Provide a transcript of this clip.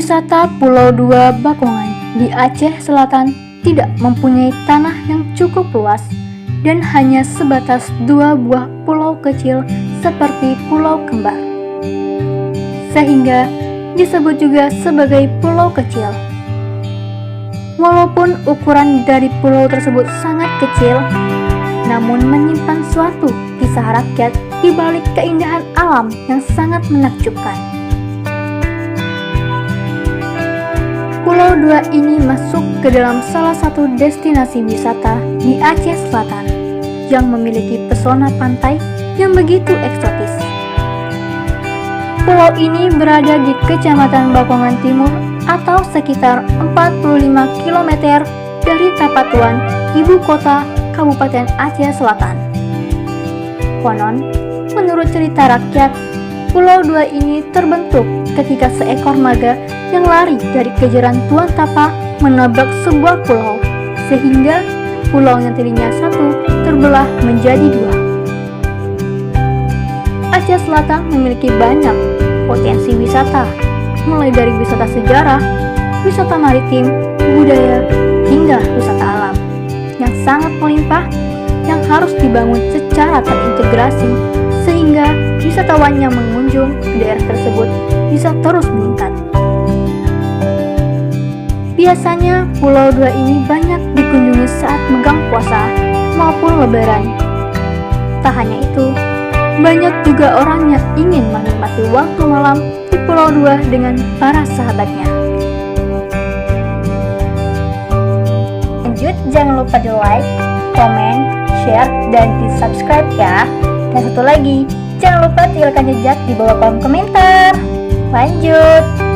Wisata Pulau Dua Bakongan di Aceh Selatan tidak mempunyai tanah yang cukup luas dan hanya sebatas 2 buah pulau kecil seperti Pulau Kembar, sehingga disebut juga sebagai pulau kecil. Walaupun ukuran dari pulau tersebut sangat kecil, namun menyimpan suatu kisah rakyat di balik keindahan alam yang sangat menakjubkan. Pulau Dua ini masuk ke dalam salah satu destinasi wisata di Aceh Selatan yang memiliki pesona pantai yang begitu eksotis. Pulau ini berada di Kecamatan Bakongan Timur atau sekitar 45 km dari Tapatuan, ibu kota Kabupaten Aceh Selatan. Konon, menurut cerita rakyat, Pulau Dua ini terbentuk ketika seekor naga yang lari dari kejaran Tuan Tapa menabrak sebuah pulau, sehingga pulau yang tadinya satu terbelah menjadi 2. Aceh Selatan memiliki banyak potensi wisata, mulai dari wisata sejarah, wisata maritim, budaya, hingga wisata alam yang sangat melimpah yang harus dibangun secara terintegrasi sehingga wisatawan yang mengunjung ke daerah tersebut bisa terus meningkat. Biasanya Pulau Dua ini banyak dikunjungi saat megang puasa maupun lebaran. Tak hanya itu, banyak juga orang yang ingin menikmati waktu malam di Pulau Dua dengan para sahabatnya. Lanjut, jangan lupa di like, komen, share, dan di subscribe ya. Dan satu lagi, jangan lupa tinggalkan jejak di bawah kolom komentar. Lanjut.